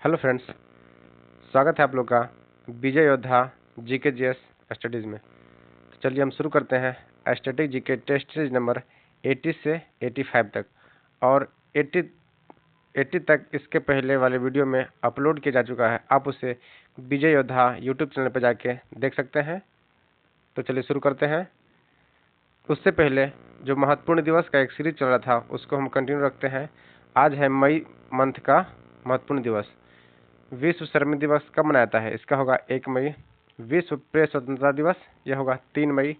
Hello friends, स्वागत है आप लोग का विजय योद्धा जीके जीएस स्टडीज़ में। तो चलिए हम शुरू करते हैं static GK test series number 80 से 85 तक। और 80 तक इसके पहले वाले वीडियो में अपलोड किया जा चुका है, आप उसे विजय योद्धा यूट्यूब चैनल पर जाके देख सकते हैं। तो चलिए शुरू करते हैं। उससे पहले जो महत्वपूर्ण दिवस का एक सीरीज चल रहा था उसको हम कंटिन्यू रखते हैं। आज है मई मंथ का महत्वपूर्ण दिवस। विश्व श्रमिक दिवस कब मनाया जाता है? इसका होगा 1 मई। विश्व प्रेस स्वतंत्रता दिवस, यह होगा 3 मई।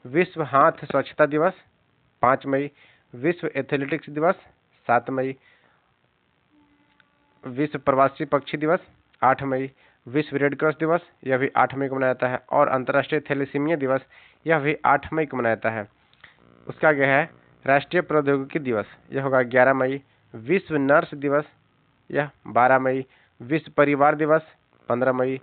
विश्व हाथ स्वच्छता दिवस 5 मई। विश्व एथलेटिक्स दिवस 7 मई। विश्व प्रवासी पक्षी दिवस 8 मई। विश्व रेड क्रॉस दिवस, यह भी 8 मई को मनाया जाता है। और अंतर्राष्ट्रीय थैलेसीमिया दिवस, यह भी 8 मई को मनाया जाता है। उसका आगे है राष्ट्रीय प्रौद्योगिकी दिवस, यह होगा 11 मई। विश्व नर्स दिवस, यह 12 मई। विश्व परिवार दिवस 15 मई।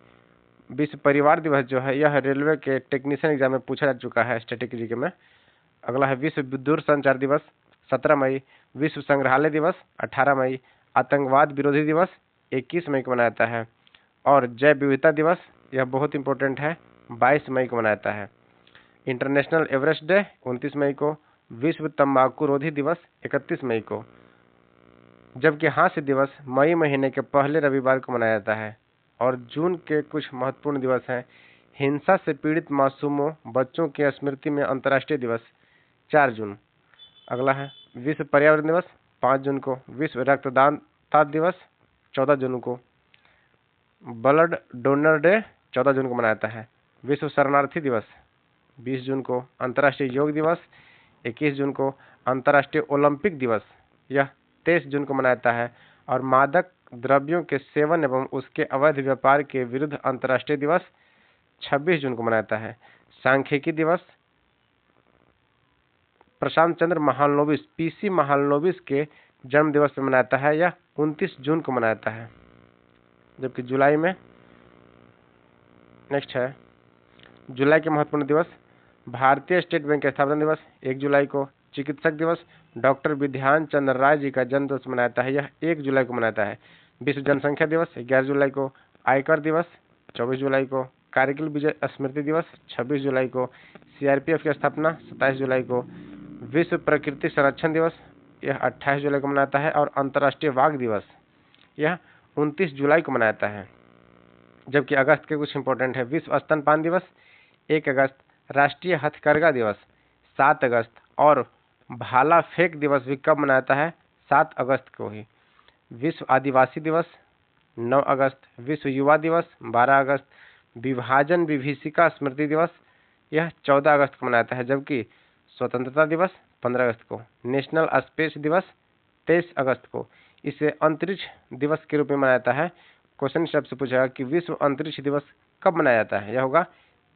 विश्व परिवार दिवस जो है यह रेलवे के टेक्नीशियन एग्जाम में पूछा जा चुका है स्टैटिक जीके में। अगला है विश्व दूरसंचार दिवस 17 मई। विश्व संग्रहालय दिवस 18 मई। आतंकवाद विरोधी दिवस 21 मई को मनाया जाता है। और जैव विविधता दिवस, यह बहुत इंपॉर्टेंट है, 22 मई को मनाया जाता है। इंटरनेशनल एवरेस्ट डे 29 मई को। विश्व तंबाकू रोधी दिवस 31 मई को। जबकि हास्य दिवस मई महीने के पहले रविवार को मनाया जाता है। और जून के कुछ महत्वपूर्ण दिवस हैं। हिंसा से पीड़ित मासूमों बच्चों की स्मृति में अंतर्राष्ट्रीय दिवस 4 जून। अगला है विश्व पर्यावरण दिवस 5 जून को। विश्व रक्तदान दिवस 14 जून को। ब्लड डोनर डे 14 जून को मनाया जाता है। विश्व शरणार्थी दिवस 20 जून को। अंतर्राष्ट्रीय योग दिवस 21 जून को। अंतर्राष्ट्रीय ओलंपिक दिवस, यह 23 जून को मनाया जाता है। और मादक द्रव्यों के सेवन एवं उसके अवैध व्यापार के विरुद्ध अंतर्राष्ट्रीय दिवस 26 जून को मनाया जाता है। सांख्यिकी दिवस प्रशांत चंद्र महालनोबिस पीसी महालनोबिस के जन्म दिवस पर मनाया जाता है, यह 29 जून को मनाया जाता है। जबकि जुलाई में नेक्स्ट है जुलाई के महत्वपूर्ण दिवस। भारतीय स्टेट बैंक का स्थापना दिवस 1 जुलाई को। चिकित्सक दिवस डॉक्टर विधान चंद्र राय जी का जन्म दिवस मनाया जाता है, यह 1 जुलाई को मनाया जाता है। विश्व जनसंख्या दिवस 11 जुलाई को। आयकर दिवस 24 जुलाई को। कारगिल विजय स्मृति दिवस 26 जुलाई को। सीआरपीएफ की स्थापना 27 जुलाई को। विश्व प्रकृति संरक्षण दिवस, यह 28 जुलाई को मनाता है। और अंतर्राष्ट्रीय वाघ दिवस, यह 29 जुलाई को मनाया जाता है। जबकि अगस्त के कुछ इंपॉर्टेंट है। विश्व स्तनपान दिवस 1 अगस्त। राष्ट्रीय हथकरघा दिवस 7 अगस्त। और भाला फेंक दिवस भी कब मनाया जाता है? 7 अगस्त को ही। विश्व आदिवासी दिवस 9 अगस्त। विश्व युवा दिवस 12 अगस्त। विभाजन विभीषिका स्मृति दिवस, यह 14 अगस्त को मनाया जाता है। जबकि स्वतंत्रता दिवस 15 अगस्त को। नेशनल स्पेस दिवस 23 अगस्त को। इसे अंतरिक्ष दिवस के रूप में मनाया जाता है। क्वेश्चन सबसे पूछेगा कि विश्व अंतरिक्ष दिवस कब मनाया जाता है? यह होगा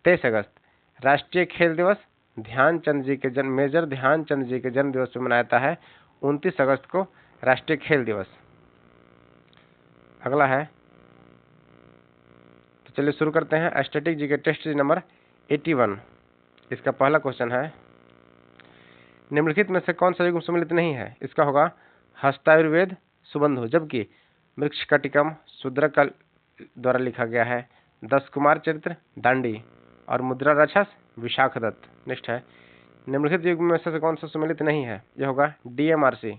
23 अगस्त। राष्ट्रीय खेल दिवस ध्यानचंद जी के जन्म मेजर ध्यानचंद जी के जन्म दिवस पर मनाया जाता है, 29 अगस्त को राष्ट्रीय खेल दिवस। अगला है, तो चलिए शुरू करते हैं स्टैटिक जी के टेस्ट सीरीज नंबर 81। इसका पहला क्वेश्चन है निम्नलिखित में से कौन सा युग्म सम्मिलित नहीं है? इसका होगा हस्तायुर्वेद सुबंधु, जबकि मृक्षकटिकम शूद्रक का द्वारा लिखा गया है। 10 कुमार चरित्र दांडी। और मुद्रा राक्षस विशाखदत्त। नेक्स्ट है निम्नलिखित युग्म में से कौन सा सम्मिलित नहीं है? यह होगा DMRC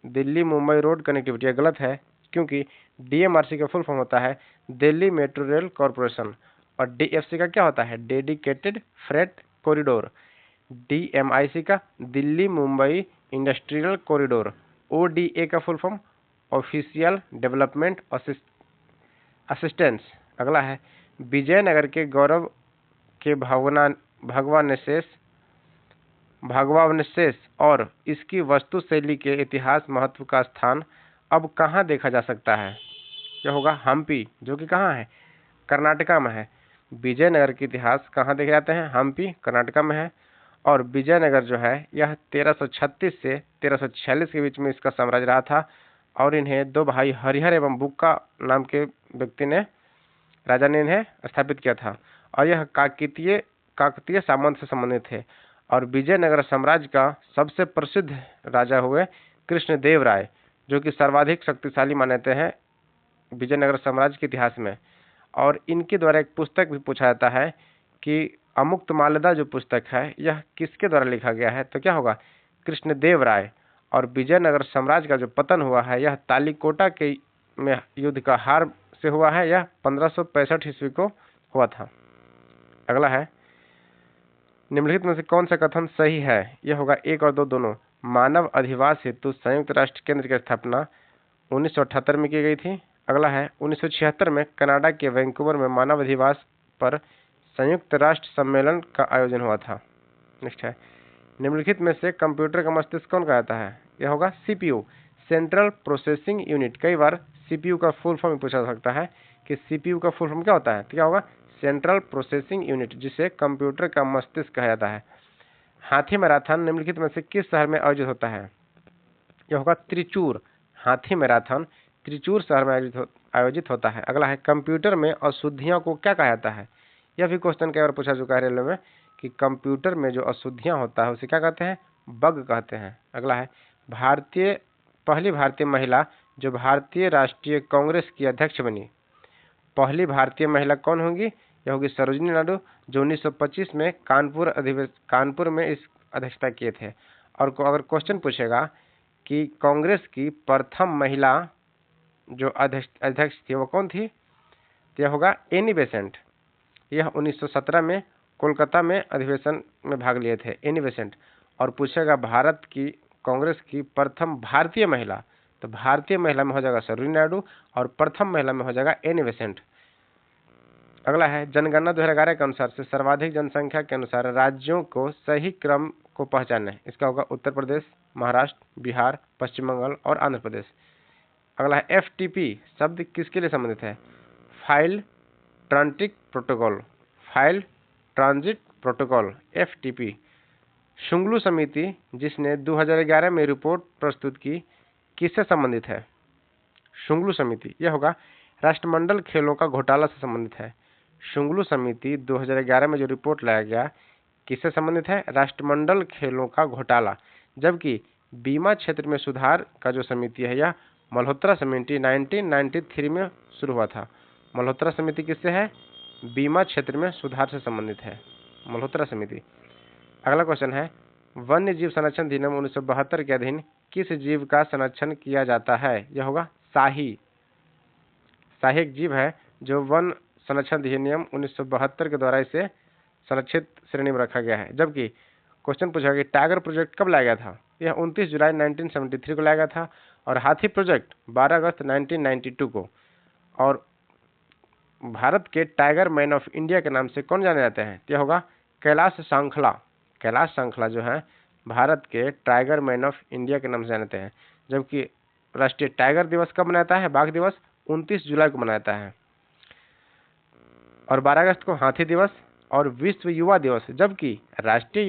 Delhi Mumbai road connectivity. यह गलत है, क्योंकि डीएमआरसी का फुल फॉर्म होता है दिल्ली मेट्रो रेल कॉरपोरेशन। और डीएफसी का क्या होता है? Dedicated freight corridor. डीएमआईसी का Delhi Mumbai industrial corridor. ODA का full form official development assistance. अगला है विजयनगर के गौरव के भगवावशेष और इसकी वास्तु शैली के इतिहास महत्व का स्थान अब कहाँ देखा जा सकता है? यह होगा हम्पी, जो कि कहाँ है? कर्नाटका में है। विजयनगर के इतिहास कहाँ देखे जाते हैं? हम्पी कर्नाटका में है। और विजयनगर जो है यह 1336 से 1346 के बीच में इसका साम्राज्य रहा था। और इन्हें 2 भाई हरिहर एवं बुक्का नाम के व्यक्ति ने राजा ने इन्हें स्थापित किया था। और यह काकतीय सामंत से संबंधित है। और विजयनगर साम्राज्य का सबसे प्रसिद्ध राजा हुए कृष्णदेव राय, जो कि सर्वाधिक शक्तिशाली माने जाते हैं विजयनगर साम्राज्य के इतिहास में। और इनके द्वारा एक पुस्तक भी पूछा जाता है कि अमुक्तमाल्यदा जो पुस्तक है यह किसके द्वारा लिखा गया है, तो क्या होगा, कृष्णदेव राय। और विजयनगर साम्राज्य का जो पतन हुआ है यह तालीकोटा के में युद्ध का हार से हुआ है, यह 1565 ईस्वी को हुआ था। अगला है, निम्नलिखित में से कौन सा कथन सही है, यह होगा 1 और 2 दोनों। मानव अधिवास हेतु संयुक्त राष्ट्र केंद्र की स्थापना 1978 में की गई थी। अगला है, 1976 में कनाडा के वैंकूवर में मानव अधिवास पर संयुक्त राष्ट्र सम्मेलन का आयोजन हुआ था। नेक्स्ट है, निम्नलिखित में से कंप्यूटर का मस्तिष्क कौन कहलाता है, यह होगा सीपीयू, सेंट्रल प्रोसेसिंग यूनिट। कई बार सीपीयू का फुल फॉर्म पूछा जा सकता है कि सीपीयू का फुल फॉर्म क्या होता है, तो क्या होगा, सेंट्रल प्रोसेसिंग यूनिट, जिसे कंप्यूटर का मस्तिष्क कहा जाता है। हाथी मैराथन निम्नलिखित में से किस शहर में आयोजित होता है, यह होगा त्रिचूर। हाथी मैराथन त्रिचूर शहर में आयोजित होता है। अगला है, कंप्यूटर में अशुद्धियों को क्या कहा जाता है, यह भी क्वेश्चन कई बार पूछा चुका है रेलवे में कि कंप्यूटर में जो अशुद्धियां होता है उसे क्या कहते हैं, बग कहते हैं। अगला है, पहली भारतीय महिला जो भारतीय राष्ट्रीय कांग्रेस की अध्यक्ष बनी, पहली भारतीय महिला कौन होगी, यह होगी सरोजिनी नायडू, जो 1925 में कानपुर में इस अध्यक्षता किए थे। और अगर क्वेश्चन पूछेगा कि कांग्रेस की प्रथम महिला जो अध्यक्ष थी वो कौन थी, तो यह होगा एनी बेसेंट। यह 1917 में कोलकाता में अधिवेशन में भाग लिए थे एनी बेसेंट। और पूछेगा भारत की कांग्रेस की प्रथम भारतीय महिला, तो भारतीय महिला में हो जाएगा सरोजिनी नायडू और प्रथम महिला में हो जाएगा एनी बेसेंट। अगला है, जनगणना 2011 के अनुसार से सर्वाधिक जनसंख्या के अनुसार राज्यों को सही क्रम को पहचाने, इसका होगा उत्तर प्रदेश, महाराष्ट्र, बिहार, पश्चिम बंगाल और आंध्र प्रदेश। अगला है, एफटीपी शब्द किसके लिए संबंधित है, file transit protocol, file transit protocol FTP. Shunglu समिति जिसने 2011 में रिपोर्ट प्रस्तुत की किससे संबंधित है, शुंगलू समिति, यह होगा राष्ट्रमंडल खेलों का घोटाला से संबंधित है। शुंगलू समिति 2011 में जो रिपोर्ट लाया गया किससे संबंधित है, राष्ट्रमंडल खेलों का घोटाला। जबकि बीमा क्षेत्र में सुधार का जो समिति है यह मल्होत्रा समिति 1993 में शुरू हुआ था। मल्होत्रा समिति किससे है, बीमा क्षेत्र में सुधार से संबंधित है मल्होत्रा समिति। अगला क्वेश्चन है, वन्य जीव संरक्षण अधिनियम 1972 के अधीन किस जीव का संरक्षण किया जाता है, यह होगा शाही। शाही एक जीव है जो वन संरक्षण अधिनियम 1972 के द्वारा इसे संरक्षित श्रेणी में रखा गया है। जबकि क्वेश्चन पूछा कि टाइगर प्रोजेक्ट कब लाया गया था, यह 29 जुलाई 1973 को लाया गया था। और हाथी प्रोजेक्ट 12 अगस्त 1992 को। और भारत के टाइगर मैन ऑफ इंडिया के नाम से कौन जाने जाते हैं, यह होगा कैलाश सांखला। कैलाश सांखला जो है भारत के टाइगर मैन ऑफ इंडिया के नाम से जाने जाते हैं। जबकि राष्ट्रीय टाइगर दिवस कब मनाता है, बाघ दिवस 29 जुलाई को मनाता है। और 12 अगस्त को हाथी दिवस और विश्व युवा दिवस। जबकि राष्ट्रीय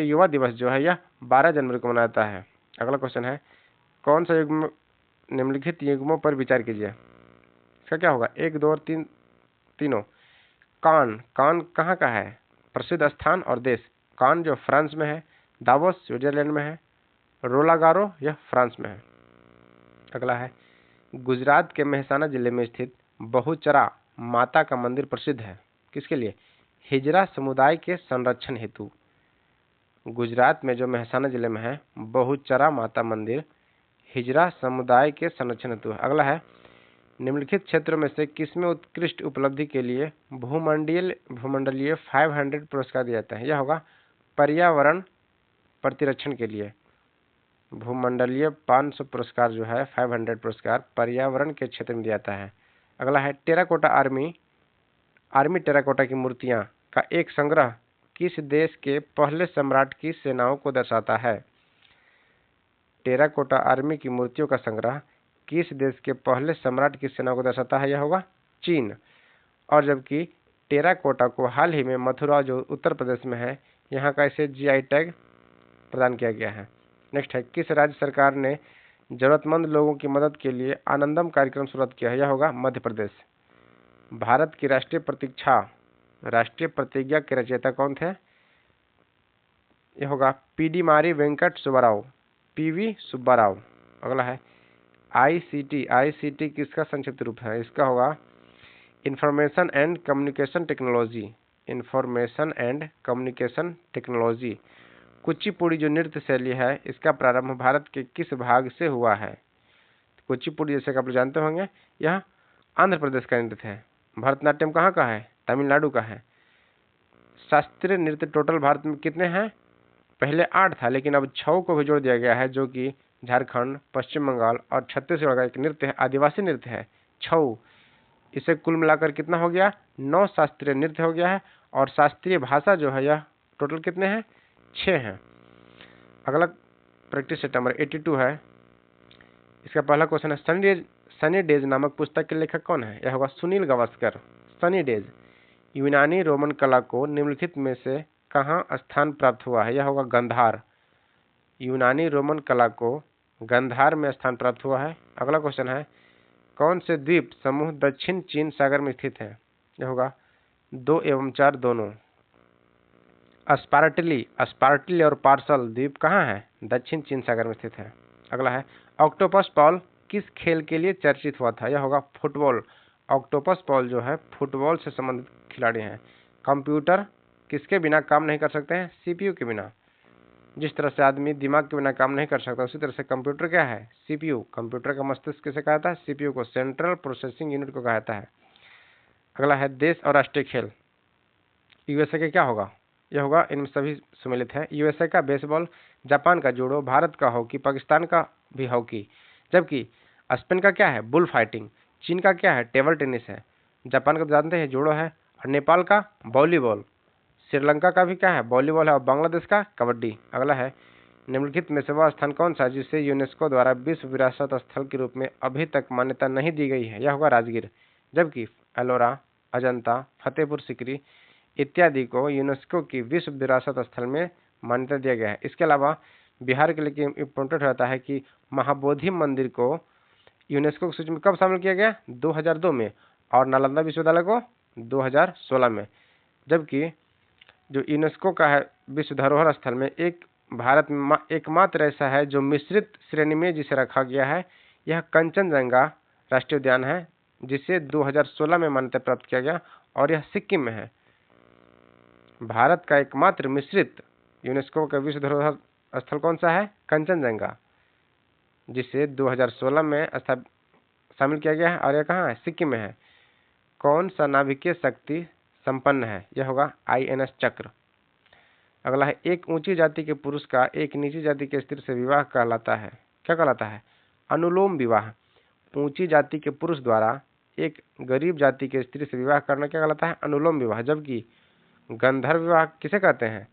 युवा दिवस जो है यह 12 जनवरी को मनाता है। अगला क्वेश्चन है, कौन सा युग्म निम्नलिखित युग्मों पर विचार कीजिए, इसका क्या होगा, 1, 2 और 3 तीनों। कान कहाँ का है, प्रसिद्ध स्थान और देश। कान जो फ्रांस में है, दावोस स्विट्जरलैंड में है, रोलागारो यह फ्रांस में है। अगला है, गुजरात के मेहसाना जिले में स्थित बहुचरा माता का मंदिर प्रसिद्ध है किसके लिए, हिजरा समुदाय के संरक्षण हेतु। गुजरात में जो मेहसाना जिले में है बहुचरा माता मंदिर हिजरा समुदाय के संरक्षण हेतु है। अगला है, निम्नलिखित क्षेत्रों में से किसमें उत्कृष्ट उपलब्धि के लिए भूमंडलीय 500 पुरस्कार दिया जाता है, यह होगा पर्यावरण प्रतिरक्षण के लिए। भूमंडलीय 500 पुरस्कार जो है 500 पुरस्कार पर्यावरण के क्षेत्र में दिया जाता है। अगला है, टेराकोटा आर्मी टेराकोटा की मूर्तियां का एक संग्रह किस देश के पहले सम्राट की सेनाओं को दर्शाता है। टेराकोटा आर्मी की मूर्तियों का संग्रह किस देश के पहले सम्राट की सेनाओं को दर्शाता है, यह होगा चीन। और जबकि टेराकोटा को हाल ही में मथुरा जो उत्तर प्रदेश में है यहाँ का इसे जीआई टैग प्रदान किया गया है। नेक्स्ट है, किस राज्य सरकार ने जरूरतमंद लोगों की मदद के लिए आनंदम कार्यक्रम शुरू किया है, यह होगा मध्य प्रदेश। भारत की राष्ट्रीय प्रतिज्ञा के रचयिता कौन थे, यह होगा पीडी मारी वेंकट सुब्बाराव, पीवी सुब्बाराव। अगला है, आईसीटी किसका संक्षिप्त रूप है? इसका होगा information and communication technology. Information and communication technology. Kuchipudi जो नृत्य शैली है इसका प्रारंभ भारत के किस भाग से हुआ है? कुचिपुड़ी जैसे कि आप लोग जानते होंगे यह आंध्र प्रदेश का नृत्य है। भरतनाट्यम कहाँ का है? तमिलनाडु का है। शास्त्रीय नृत्य टोटल भारत में कितने हैं? पहले 8 था, लेकिन अब 6 को भी जोड़ दिया गया है, जो कि झारखंड, पश्चिम बंगाल और छत्तीसगढ़ का एक नृत्य है, आदिवासी नृत्य है छऊ। इसे कुल मिलाकर कितना हो गया? 9 शास्त्रीय नृत्य हो गया है। और शास्त्रीय भाषा जो है यह टोटल कितने हैं? 6 हैं। अगला प्रैक्टिस सेट नंबर 82 है। इसका पहला क्वेश्चन है सनी डेज नामक पुस्तक के लेखक कौन है? यह होगा सुनील गावस्कर। सनी डेज। यूनानी रोमन कला को निम्नलिखित में से कहाँ स्थान प्राप्त हुआ है? यह होगा गंधार। यूनानी रोमन कला को गंधार में स्थान प्राप्त हुआ है। अगला क्वेश्चन है कौन से द्वीप समूह दक्षिण चीन सागर में स्थित है? यह होगा 2 एवं 4 दोनों। स्पार्टली और पार्सल द्वीप कहाँ है? दक्षिण चीन सागर में स्थित है। अगला है ऑक्टोपस पॉल किस खेल के लिए चर्चित हुआ था? यह होगा फुटबॉल। ऑक्टोपस पॉल जो है फुटबॉल से संबंधित खिलाड़ी हैं। कंप्यूटर किसके बिना काम नहीं कर सकते हैं? सीपीयू के बिना। जिस तरह से आदमी दिमाग के बिना काम नहीं कर सकता उसी तरह से कंप्यूटर क्या है? सीपीयू। कंप्यूटर का मस्तिष्क किसे कहा जाता है? सीपीयू को, सेंट्रल प्रोसेसिंग यूनिट को कहा जाता है। अगला है देश और राष्ट्रीय खेल। यूएसए का क्या होगा? यह होगा इनमें सभी सम्मिलित है। यूएसए का बेसबॉल, जापान का जूडो, भारत का हॉकी, पाकिस्तान का भी हॉकी। जबकि स्पेन का क्या है? Bull fighting. चीन का क्या है? टेबल टेनिस है। जापान का जानते हैं जूडो है। और नेपाल का वॉलीबॉल। श्रीलंका का भी क्या है? वॉलीबॉल है। और बांग्लादेश का कबड्डी। अगला है निम्नलिखित में से वह स्थान कौन सा जिसे यूनेस्को द्वारा विश्व विरासत स्थल के रूप में अभी तक मान्यता नहीं दी गई है? यह होगा राजगीर। जबकि एलोरा, अजंता, फतेहपुर सीकरी इत्यादि को यूनेस्को की विश्व विरासत स्थल में मान्यता दिया गया है। इसके अलावा बिहार के लिए इम्पोर्टेंट रहता है कि महाबोधि मंदिर को यूनेस्को की सूची में कब शामिल किया गया? 2002 में। और नालंदा विश्वविद्यालय को 2016 में। जबकि जो यूनेस्को का है विश्व धरोहर स्थल में एक भारत में एकमात्र ऐसा है जो मिश्रित श्रेणी में जिसे रखा गया है, यह कंचनजंगा राष्ट्रीय उद्यान है, जिसे 2016 में मान्यता प्राप्त किया गया और यह सिक्किम में है। भारत का एकमात्र मिश्रित यूनेस्को का विश्व धरोहर स्थल कौन सा है? कंचनजंगा, जिसे 2016 में शामिल किया गया है और यह कहाँ है? सिक्किम में है। कौन सा नाभिकीय शक्ति संपन्न है? यह होगा INS चक्र। अगला है एक ऊंची जाति के पुरुष का एक नीची जाति के स्त्री से विवाह कहलाता है, क्या कहलाता है? अनुलोम विवाह। ऊंची जाति के पुरुष द्वारा एक गरीब जाति के स्त्री से विवाह करना क्या कहलाता है? अनुलोम विवाह। जबकि गंधर्व विवाह किसे कहते हैं?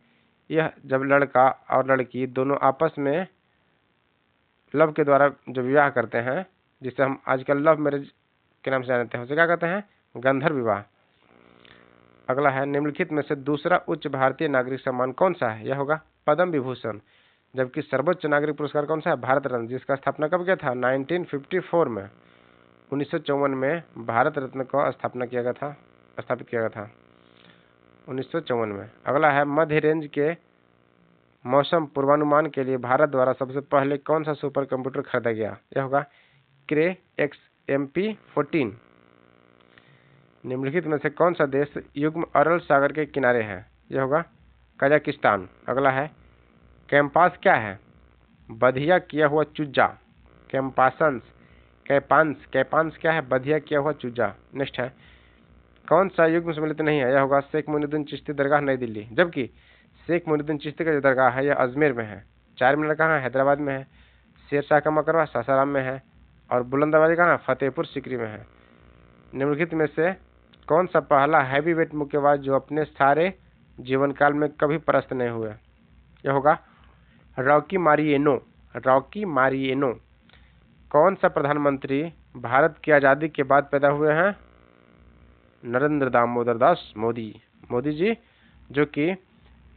यह जब लड़का और लड़की दोनों आपस में लव के द्वारा जो विवाह करते हैं, जिसे हम आजकल लव मैरिज के नाम से जानते हैं, उसे क्या कहते हैं? गंधर्व विवाह। अगला है निम्नलिखित में से दूसरा उच्च भारतीय नागरिक सम्मान कौन सा है? यह होगा पद्म विभूषण। जबकि सर्वोच्च नागरिक पुरस्कार कौन सा है? भारत रत्न, जिसका स्थापना कब किया था? 1954 में। 1954 में भारत रत्न को स्थापित किया गया था 1954 में। अगला है मध्य रेंज के मौसम पूर्वानुमान के लिए भारत द्वारा सबसे पहले कौन सा सुपर कंप्यूटर खरीदा गया? यह होगा क्रे XMP14। निम्नलिखित में से कौन सा देश युग्म अरल सागर के किनारे है? यह होगा कजाकिस्तान। अगला है कैंपास क्या है? बधिया किया हुआ चूजा। कैपांस क्या है? बधिया किया हुआ चूजा। नेक्स्ट है कौन सा युग्म सम्मिलित नहीं है? यह होगा शेख मोइनुद्दीन चिश्ती दरगाह नई दिल्ली। जबकि शेख मोइनुद्दीन चिश्ती का जो दरगाह है यह अजमेर में है। 4 मीनार कहाँ है? हैदराबाद में है। शेरशाह का मकबरा सासाराम में है। और बुलंदवाली कहाँ है? फतेहपुर सीकरी में है। निम्नलिखित में से कौन सा पहला हैवी वेट मुक्केबाज जो अपने सारे जीवन काल में कभी परास्त नहीं हुए? यह होगा रॉकी मारिएनो। कौन सा प्रधानमंत्री भारत की आज़ादी के बाद पैदा हुए हैं? नरेंद्र दामोदर दास मोदी जी, जो कि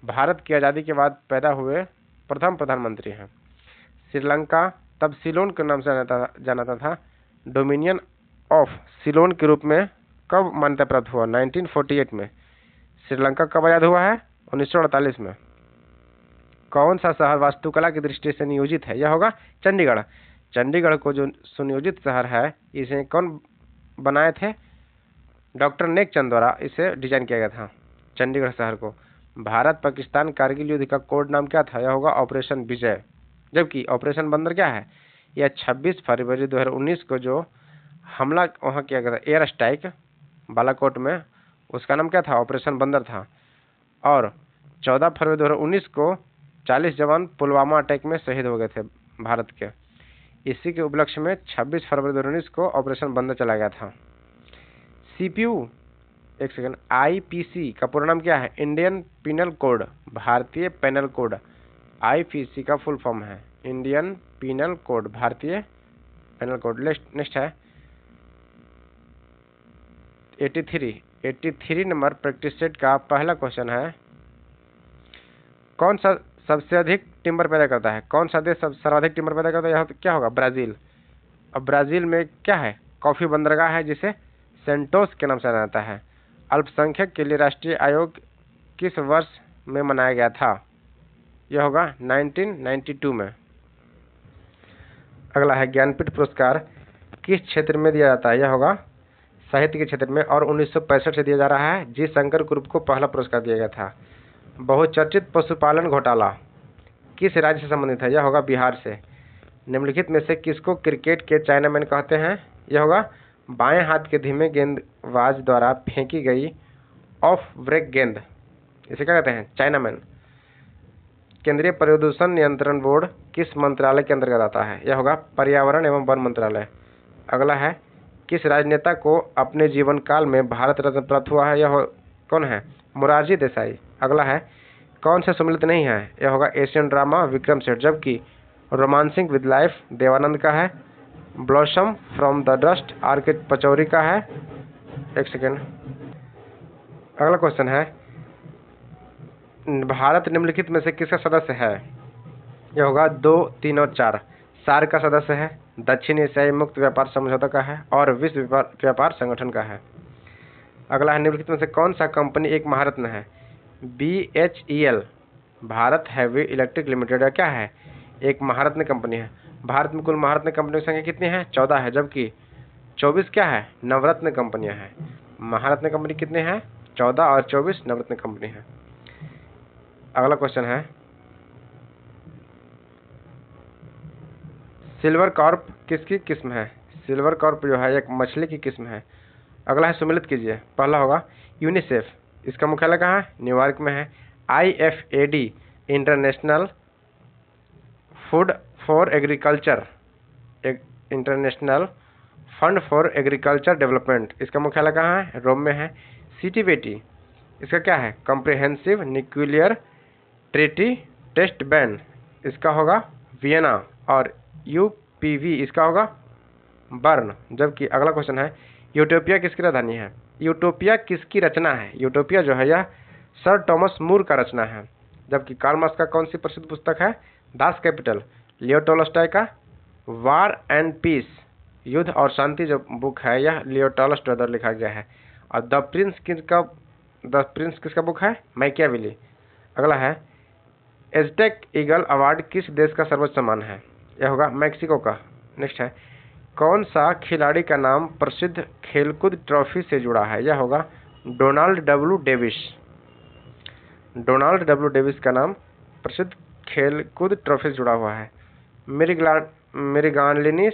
भारत की आज़ादी के बाद पैदा हुए प्रथम प्रधानमंत्री हैं। श्रीलंका तब सिलोन के नाम से जाना था। डोमिनियन ऑफ सिलोन के रूप में कब मान्यता प्राप्त हुआ? 1948 में। श्रीलंका कब आजाद हुआ है? 1948 में। कौन सा शहर वास्तुकला की दृष्टि से नियोजित है? यह होगा चंडीगढ़। चंडीगढ़ को जो सुनियोजित शहर है इसे कौन बनाए थे? डॉक्टर नेक चंद द्वारा इसे डिजाइन किया गया था चंडीगढ़ शहर को। भारत पाकिस्तान कारगिल युद्ध का कोड नाम क्या था? यह होगा ऑपरेशन विजय। जबकि ऑपरेशन बंदर क्या है? यह 26 फरवरी 2019 को जो हमला वहां किया गया था, एयर स्ट्राइक बालाकोट में, उसका नाम क्या था? ऑपरेशन बंदर था। और 14 फरवरी 2019 को 40 जवान पुलवामा अटैक में शहीद हो गए थे भारत के। इसी के उपलक्ष्य में 26 फरवरी 2019 को ऑपरेशन बंदर चलाया गया था। सीपीयू, एक सेकंड, आईपीसी का पूरा नाम क्या है? इंडियन पिनल कोड, भारतीय पेनल कोड। आईपीसी का फुल फॉर्म है इंडियन पिनल कोड, भारतीय पेनल कोड। नेक्स्ट है 83 नंबर प्रैक्टिस सेट का पहला क्वेश्चन है, कौन सा सबसे अधिक टिम्बर पैदा करता है? कौन सा देश सर्वाधिक टिम्बर पैदा करता है? यह क्या होगा? ब्राजील। अब ब्राजील में क्या है? कॉफी बंदरगाह है जिसे सेंटोस के नाम से जाना जाता है। अल्पसंख्यक के लिए राष्ट्रीय आयोग किस वर्ष में मनाया गया था? यह होगा 1992 में। अगला है ज्ञानपीठ पुरस्कार किस क्षेत्र में दिया जाता है? यह होगा साहित्य के क्षेत्र में और 1965 से दिया जा रहा है। जी शंकर ग्रुप को पहला पुरस्कार दिया गया था। बहुचर्चित पशुपालन घोटाला किस राज्य से संबंधित है? यह होगा बिहार से। निम्नलिखित में से किसको क्रिकेट के चाइनामैन कहते हैं? यह होगा बाएं हाथ के धीमे गेंदबाज द्वारा फेंकी गई ऑफ ब्रेक गेंद, इसे क्या कहते हैं? चाइनामैन। केंद्रीय प्रदूषण नियंत्रण बोर्ड किस मंत्रालय के अंतर्गत आता है? यह होगा पर्यावरण एवं वन मंत्रालय। अगला है किस राजनेता को अपने जीवन काल में भारत रत्न प्राप्त हुआ है? यह कौन है? मोरारजी देसाई। अगला है कौन से सम्मिलित नहीं है? यह होगा एशियन ड्रामा विक्रम सेठ। जबकि रोमांसिंग विद लाइफ देवानंद का है। Blossom from the dust R K Pachauri का है। एक सेकेंड, अगला क्वेश्चन है भारत निम्नलिखित में से किसका सदस्य है? यह होगा 2, 3 और 4। सार्क का सदस्य है, दक्षिण एशियाई मुक्त व्यापार समझौता का है और विश्व व्यापार संगठन का है। अगला है निम्नलिखित में से कौन सा कंपनी एक महारत्न है? BHEL Bharat heavy electric limited क्या है? एक महारत्न कंपनी है। भारत में कुल महारत्न कंपनियों की संख्या कितनी है? 14 है। जबकि 24 क्या है? नवरत्न कंपनियां हैं। महारत्न कंपनी कितने हैं? 14 और 24 नवरत्न कंपनी है। अगला क्वेश्चन है सिल्वर कॉर्प किसकी किस्म है? सिल्वर कॉर्प जो है एक मछली की किस्म है। अगला है सुमिलित कीजिए। पहला होगा यूनिसेफ, इसका मुख्यालय कहाँ है? न्यूयॉर्क में है। IFAD international food for agriculture, international fund for agriculture development, इसका मुख्यालय कहाँ है? रोम में है। CTBT इसका क्या है? Comprehensive nuclear treaty test ban, इसका होगा वियना। और UPV इसका होगा बर्न। जबकि अगला क्वेश्चन है यूटोपिया किसकी राजधानी है? यूटोपिया किसकी रचना है? यूटोपिया जो है यह सर टॉमस मूर का रचना है। जबकि कार्ल मार्क्स का कौन सी प्रसिद्ध पुस्तक है? Das Kapital. लियो टॉलस्टॉय का वार एंड पीस, युद्ध और शांति जो बुक है यह लियो टॉलस्टॉय द्वारा लिखा गया है। और द प्रिंस किसका बुक है? मैकियावेली। अगला है एज़टेक ईगल अवार्ड किस देश का सर्वोच्च सम्मान है? यह होगा मैक्सिको का। नेक्स्ट है कौन सा खिलाड़ी का नाम प्रसिद्ध खेलकूद ट्रॉफी से जुड़ा है? यह होगा Donald W Davis. Donald W Davis का नाम प्रसिद्ध खेलकूद ट्रॉफी से जुड़ा हुआ है। मृगालिनी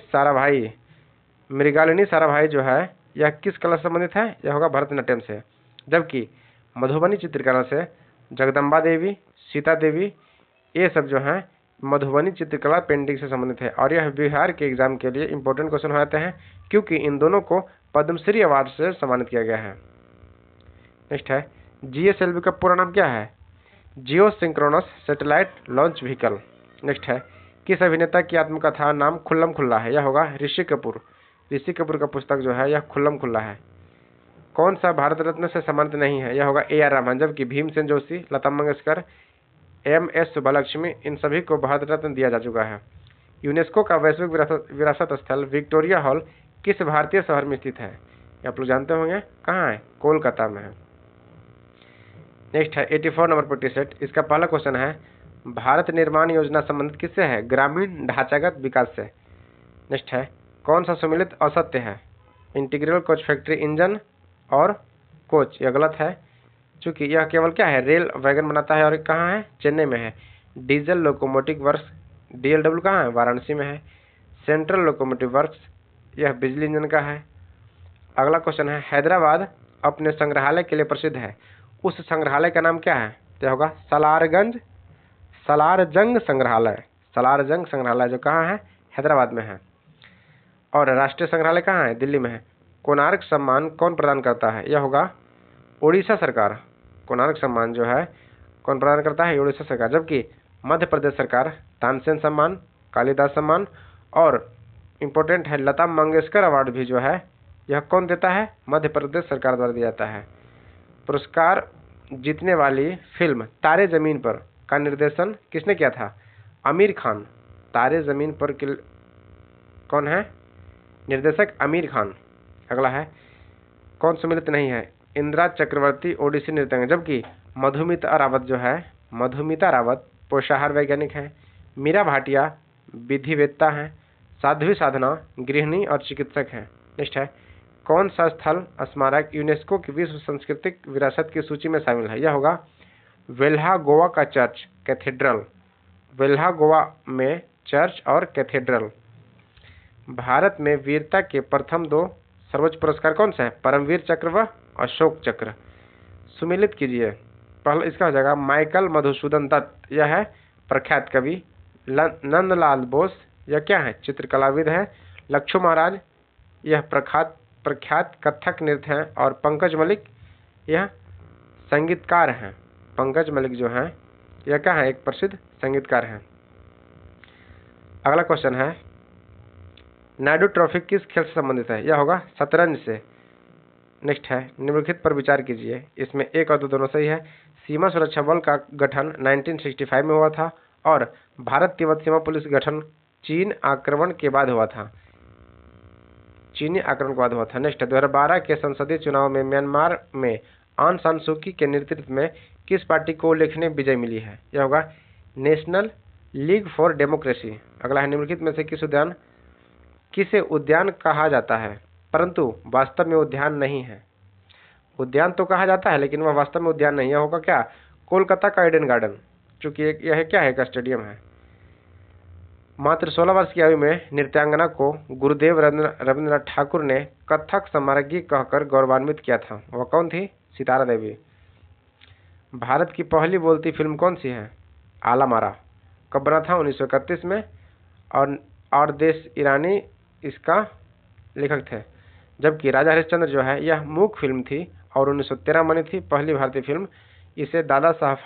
साराभाई जो है यह किस कला से संबंधित है? यह होगा भरतनाट्यम से। जबकि मधुबनी चित्रकला से जगदम्बा देवी, सीता देवी, ये सब जो हैं मधुबनी चित्रकला पेंटिंग से संबंधित है। और यह बिहार के एग्जाम के लिए इंपॉर्टेंट क्वेश्चन हो जाते हैं क्योंकि इन दोनों को पद्मश्री अवार्ड से सम्मानित किया गया है। नेक्स्ट है GSLV का पूरा नाम क्या है? Geosynchronous satellite launch vehicle. Next है किस अभिनेता की आत्मकथा नाम खुल्लम खुल्ला है? यह होगा ऋषि कपूर। ऋषि कपूर का पुस्तक जो है यह खुल्लम खुल्ला है। कौन सा भारत रत्न से सम्मानित नहीं है? यह होगा AR रहमान। जबकि भीमसेन जोशी, लता मंगेशकर, MS सुब्बालक्ष्मी, इन सभी को भारत रत्न दिया जा चुका है। यूनेस्को का वैश्विक विरासत स्थल विक्टोरिया हॉल किस भारतीय शहर में स्थित है? आप लोग जानते होंगे कहाँ है? कोलकाता में है। नेक्स्ट है 84 नंबर प्रैक्टिस सेट, इसका पहला क्वेश्चन है भारत निर्माण योजना संबंधित किससे है? ग्रामीण ढांचागत विकास से। नेक्स्ट है, कौन सा सुमेलित असत्य है? इंटीग्रल कोच फैक्ट्री इंजन और कोच, यह गलत है, क्योंकि यह केवल क्या है, रेल वैगन बनाता है और कहाँ है, चेन्नई में है। डीजल लोकोमोटिव वर्क्स DLW कहाँ है, वाराणसी में है। सेंट्रल लोकोमोटिव वर्क्स, यह बिजली इंजन का है। अगला क्वेश्चन है, हैदराबाद अपने संग्रहालय के लिए प्रसिद्ध है, उस संग्रहालय का नाम क्या है? तो होगा सलारजंग संग्रहालय। सलारजंग संग्रहालय जो कहाँ है, हैदराबाद में है। और राष्ट्रीय संग्रहालय कहाँ है, दिल्ली में है। कोणार्क सम्मान कौन प्रदान करता है? यह होगा उड़ीसा सरकार। कोणार्क सम्मान जो है कौन प्रदान करता है, उड़ीसा सरकार। जबकि मध्य प्रदेश सरकार तानसेन सम्मान, कालिदास सम्मान और इम्पोर्टेंट है लता मंगेशकर अवार्ड भी जो है यह कौन देता है, मध्य प्रदेश सरकार द्वारा दिया जाता है। पुरस्कार जीतने वाली फिल्म तारे जमीन पर का निर्देशन किसने किया था? आमिर खान। तारे जमीन पर कौन है, निर्देशक आमिर खान। अगला है, कौन सुमेलित नहीं है? इंदिरा चक्रवर्ती ओडिसी नृत्यांगना, जबकि मधुमिता रावत जो है, मधुमिता रावत पोषाहार वैज्ञानिक है। मीरा भाटिया विधिवेत्ता है। साध्वी साधना गृहिणी और चिकित्सक है। नेक्स्ट है, कौन सा स्थल स्मारक यूनेस्को की विश्व सांस्कृतिक विरासत की सूची में शामिल है? यह होगा वेल्हा गोवा का चर्च कैथेड्रल। वेल्हा गोवा में चर्च और कैथेड्रल। भारत में वीरता के प्रथम 2 सर्वोच्च पुरस्कार कौन सा है? परमवीर चक्र व अशोक चक्र। सुमेलित कीजिए। पहला इसका हो जाएगा माइकल मधुसूदन दत्त, यह है प्रख्यात कवि। नंदलाल बोस, यह क्या है, चित्रकलाविद है। लच्छू महाराज, यह प्रख्यात कथक नृत्य है। और पंकज मलिक, यह संगीतकार हैं। पंकज मलिक जो है यह क्या है, एक प्रसिद्ध संगीतकार हैं। अगला क्वेश्चन है, नायडू ट्रॉफी किस खेल से संबंधित है? यह होगा शतरंज से। नेक्स्ट है, निम्नलिखित पर विचार कीजिए। इसमें 1 और 2 दोनों सही है। सीमा सुरक्षा बल का गठन 1965 में हुआ था और भारत तिब्बत सीमा पुलिस गठन चीन आक्रमण के बाद हुआ था। चीनी आक्रमण के बाद हुआ था। नेक्स्ट है, 2012 के संसदीय चुनाव में म्यांमार में आंग सान सू की के नेतृत्व में किस पार्टी को उल्लेखनीय विजय मिली है? यह होगा नेशनल लीग फॉर डेमोक्रेसी। अगला है, निम्नलिखित में से किसे उद्यान कहा जाता है परंतु वास्तव में उद्यान नहीं है? उद्यान तो कहा जाता है लेकिन वह वास्तव में उद्यान नहीं है। होगा क्या, कोलकाता का ईडन गार्डन, चूंकि यह क्या है, एक स्टेडियम है। मात्र 16 वर्ष की आयु में नृत्यांगना को गुरुदेव रविंद्रनाथ ठाकुर ने कथक सम्राज्ञी कहकर गौरवान्वित किया था। वह कौन थी? सितारा देवी। भारत की पहली बोलती फिल्म कौन सी है? आला मारा। कब बना था? 1931 में। और देश ईरानी इसका लेखक थे। जबकि राजा हरिश्चंद्र जो है यह मूक फिल्म थी और 1913 बनी थी, पहली भारतीय फिल्म। इसे दादा साहब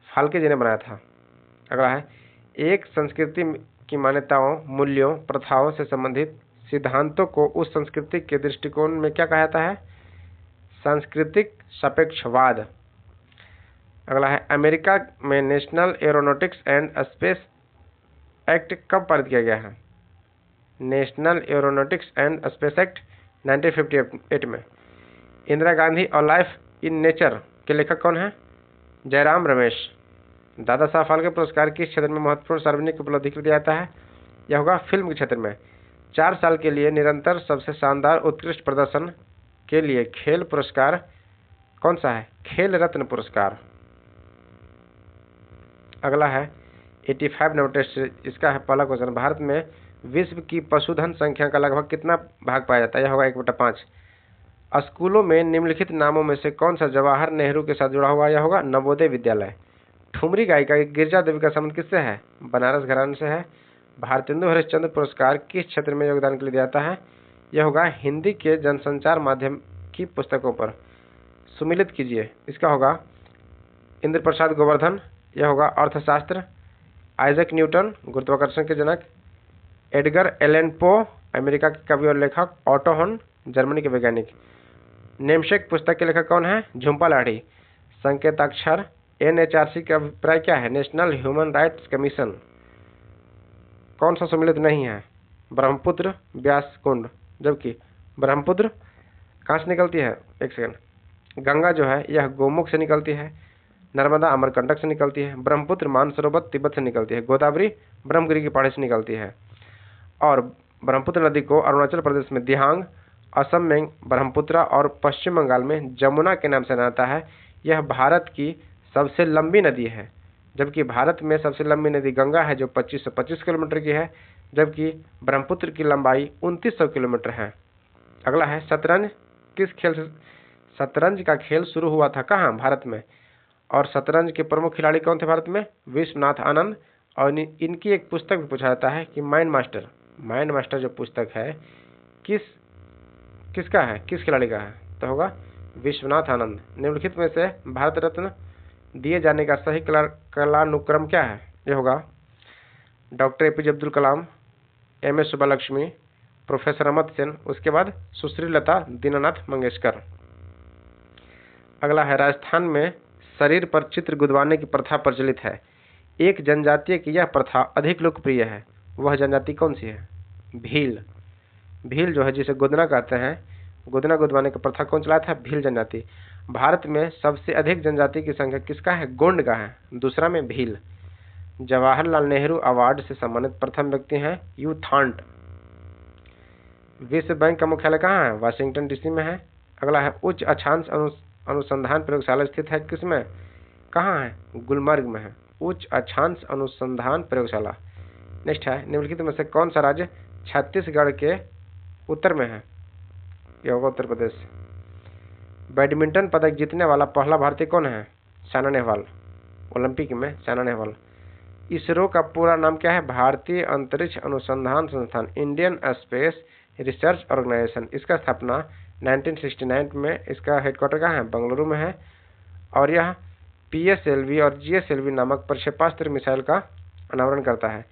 फाल्के जी ने बनाया था। अगला है, एक संस्कृति की मान्यताओं, मूल्यों, प्रथाओं से संबंधित सिद्धांतों को उस संस्कृति के दृष्टिकोण में क्या कहा जाता है? सांस्कृतिक सापेक्षवाद। अगला है, अमेरिका में national aeronautics and space act कब पारित किया गया है? National aeronautics and space act 1958 में। इंदिरा गांधी और लाइफ इन नेचर के लेखक कौन है? जयराम रमेश। दादा साहब फाल्के पुरस्कार किस क्षेत्र में महत्वपूर्ण सार्वजनिक उपलब्धि के लिए दिया जाता है? यह होगा फिल्म के क्षेत्र में। 4 साल के लिए निरंतर सबसे शानदार उत्कृष्ट प्रदर्शन के लिए खेल पुरस्कार कौन सा है? खेल रत्न पुरस्कार। अगला है 85 नंबर टेस्ट, इसका है पहला क्वेश्चन। भारत में विश्व की पशुधन संख्या का लगभग कितना भाग पाया जाता है? यह होगा 1/5। स्कूलों में निम्नलिखित नामों में से कौन सा जवाहर नेहरू के साथ जुड़ा हुआ? यह होगा नवोदय विद्यालय। ठुमरी गायिका गिरजा देवी का संबंध किससे है? बनारस घराने से है। भारतेंदु हरिश्चंद्र पुरस्कार किस क्षेत्र में योगदान के लिए दिया जाता है? यह होगा हिंदी के जनसंचार माध्यम की पुस्तकों पर। सुमिलित कीजिए। इसका होगा इंद्र प्रसाद गोवर्धन, यह होगा अर्थशास्त्र। आइजैक न्यूटन गुरुत्वाकर्षण के जनक। एडगर एलन पो अमेरिका के कवि और लेखक। ऑटो हॉर्न जर्मनी के वैज्ञानिक। नेमसेक पुस्तक के लेखक कौन है? झुंपा लाहिड़ी। संकेताक्षर NHRC का अभिप्राय क्या है? National human rights commission. कौन सा सम्मिलित नहीं है? ब्रह्मपुत्र व्यास कुंड। जबकि ब्रह्मपुत्र कहाँ से निकलती है? एक सेकंड। गंगा जो है यह गोमुख से निकलती है। नर्मदा अमरकंटक से निकलती है। ब्रह्मपुत्र मानसरोवर तिब्बत से निकलती है। गोदावरी ब्रह्मगिरी की पहाड़ी से निकलती है। और ब्रह्मपुत्र नदी को अरुणाचल प्रदेश में दिहांग, असम में ब्रह्मपुत्रा और पश्चिम बंगाल में जमुना के नाम से जाना जाता है। यह भारत की सबसे लंबी नदी है, जबकि भारत में सबसे लंबी नदी गंगा है जो 2525 किलोमीटर की है, जबकि ब्रह्मपुत्र की लंबाई 2900 किलोमीटर है। अगला है शतरंज किस खेल से शतरंज का खेल शुरू हुआ था कहाँ? भारत में। और शतरंज के प्रमुख खिलाड़ी कौन थे भारत में? विश्वनाथ आनंद। और इनकी एक पुस्तक भी पूछा जाता है कि माइंड मास्टर जो पुस्तक है किसका है, किस खिलाड़ी का है? तो होगा विश्वनाथ आनंद। निम्नलिखित में से भारत रत्न दिए जाने का सही कालानुक्रम क्या है? ये होगा doctor APJ Abdul Kalam, M S Subbulakshmi, professor Amartya Sen, उसके बाद सुश्री लता दीनानाथ मंगेशकर। अगला है राजस्थान में शरीर पर चित्र गुदवाने की प्रथा प्रचलित है। एक जनजाति की यह प्रथा अधिक लोकप्रिय है, वह जनजाति कौन सी है? भील जो है, जिसे गुदना कहते हैं, गुदना गुदवाने की प्रथा कौन चलाया था? भील जनजाति। भारत में सबसे अधिक जनजाति की संख्या किसका है? गोंड का है, दूसरा में भील। जवाहरलाल नेहरू अवार्ड से सम्मानित प्रथम व्यक्ति हैं यू थांट। विश्व बैंक का मुख्यालय कहाँ है? वाशिंगटन डीसी में है। अगला है उच्च अक्षांश अनुसंधान प्रयोगशाला स्थित है किसमें? कहाँ है? गुलमर्ग में है, उच्च अक्षांश अनुसंधान प्रयोगशाला। नेक्स्ट है निम्नलिखित में से कौन सा राज्य छत्तीसगढ़ के उत्तर में है? यह होगा उत्तर प्रदेश। बैडमिंटन पदक जीतने वाला पहला भारतीय कौन है? साइना नेहवाल। ओलंपिक में साइना नेहवाल। इसरो का पूरा नाम क्या है? भारतीय अंतरिक्ष अनुसंधान संस्थान, इंडियन स्पेस रिसर्च ऑर्गेनाइजेशन। इसका स्थापना 1969 में, इसका हेडक्वार्टर कहाँ है? बेंगलुरु में है। और यह PSLV और GSLV नामक प्रक्षेपास्त्र मिसाइल का अनावरण करता है।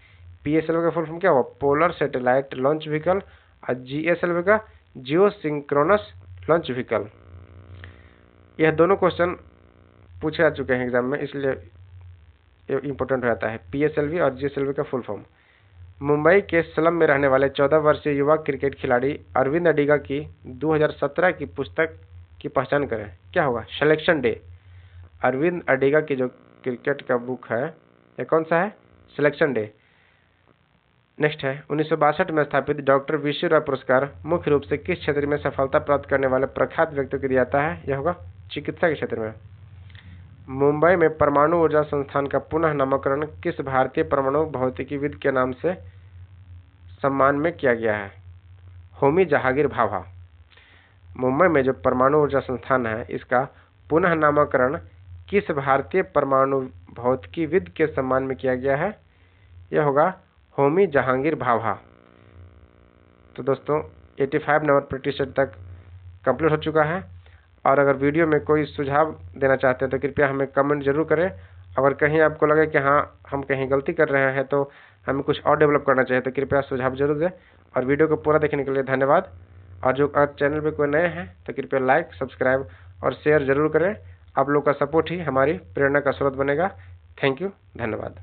PSLV का फुल फॉर्म क्या हुआ? Polar satellite launch vehicle. और GSLV का जियो सिंक्रोनस लॉन्च व्हीकल। यह दोनों क्वेश्चन पूछे जा चुके हैं एग्जाम में, इसलिए इंपॉर्टेंट हो जाता है। PSLV और GSLV का फुल फॉर्म। मुंबई के स्लम में रहने वाले 14 वर्षीय युवा क्रिकेट खिलाड़ी अरविंद अडिगा की 2017 की पुस्तक की पहचान करें, क्या होगा? Selection day. अरविंद अडिगा की जो क्रिकेट का बुक है यह कौन सा है? Selection day. नेक्स्ट है 1962 में स्थापित डॉक्टर विश्व रॉय पुरस्कार मुख्य रूप से किस क्षेत्र में सफलता प्राप्त करने वाले प्रख्यात व्यक्तियों को दिया जाता है? यह होगा चिकित्सा के क्षेत्र में। मुंबई में परमाणु ऊर्जा संस्थान का पुनः नामकरण किस भारतीय परमाणु भौतिकीविद के नाम से सम्मान में किया गया है? होमी जहांगीर भाभा। मुंबई में जो परमाणु ऊर्जा संस्थान है इसका पुनः नामकरण किस भारतीय परमाणु भौतिकीविद के सम्मान में किया गया है? यह होगा होमी जहांगीर भाभा। तो दोस्तों 85 नंबर प्रतिशत तक कंप्लीट हो चुका है। और अगर वीडियो में कोई सुझाव देना चाहते हैं तो कृपया हमें कमेंट जरूर करें। अगर कहीं आपको लगे कि हाँ हम कहीं गलती कर रहे हैं तो हमें कुछ और डेवलप करना चाहिए तो कृपया सुझाव जरूर दें। और वीडियो को पूरा देखने के लिए धन्यवाद। और जो चैनल पे कोई नए हैं तो कृपया लाइक, सब्सक्राइब और शेयर जरूर करें। आप लोग का सपोर्ट ही हमारी प्रेरणा का स्रोत बनेगा। थैंक यू, धन्यवाद।